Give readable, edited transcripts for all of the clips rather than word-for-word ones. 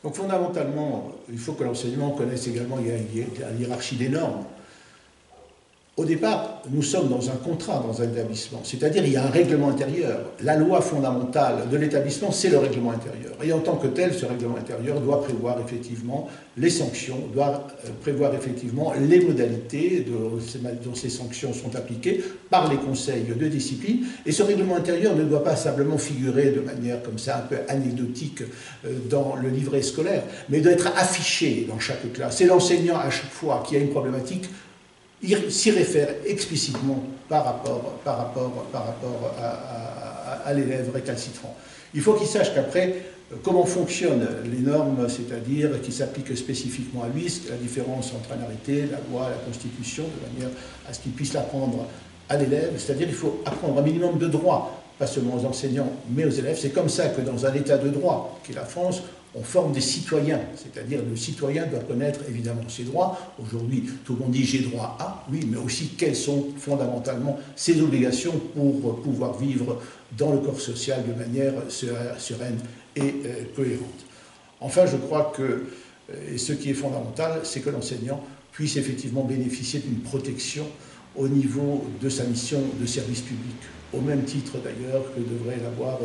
Donc fondamentalement, il faut que l'enseignement connaisse également, il y a une hiérarchie des normes. Au départ, nous sommes dans un contrat, dans un établissement, c'est-à-dire il y a un règlement intérieur. La loi fondamentale de l'établissement, c'est le règlement intérieur. Et en tant que tel, ce règlement intérieur doit prévoir effectivement les sanctions, doit prévoir effectivement les modalités dont ces sanctions sont appliquées par les conseils de discipline. Et ce règlement intérieur ne doit pas simplement figurer de manière comme ça un peu anecdotique dans le livret scolaire, mais doit être affiché dans chaque classe. Et l'enseignant, à chaque fois qu'il y a une problématique, il s'y réfère explicitement par rapport à l'élève récalcitrant. Il faut qu'il sache qu'après, comment fonctionnent les normes, c'est-à-dire qui s'appliquent spécifiquement à lui, la différence entre un arrêté, la loi, la Constitution, de manière à ce qu'il puisse l'apprendre à l'élève, c'est-à-dire qu'il faut apprendre un minimum de droit, pas seulement aux enseignants, mais aux élèves. C'est comme ça que dans un état de droit, qui est la France, on forme des citoyens, c'est-à-dire le citoyen doit connaître évidemment ses droits. Aujourd'hui, tout le monde dit j'ai droit à, oui, mais aussi quelles sont fondamentalement ses obligations pour pouvoir vivre dans le corps social de manière sereine et cohérente. Enfin, je crois que, et ce qui est fondamental, c'est que l'enseignant puisse effectivement bénéficier d'une protection au niveau de sa mission de service public, au même titre d'ailleurs que devraient l'avoir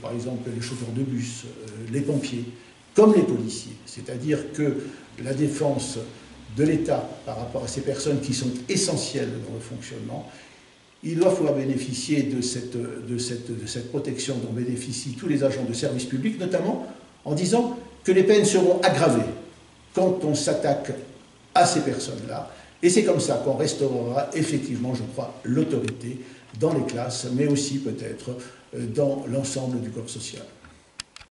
par exemple les chauffeurs de bus, les pompiers, comme les policiers. C'est-à-dire que la défense de l'État par rapport à ces personnes qui sont essentielles dans le fonctionnement, il doit pouvoir bénéficier de cette protection dont bénéficient tous les agents de service public, notamment en disant que les peines seront aggravées quand on s'attaque à ces personnes-là. Et c'est comme ça qu'on restaurera effectivement, je crois, l'autorité dans les classes, mais aussi peut-être dans l'ensemble du corps social.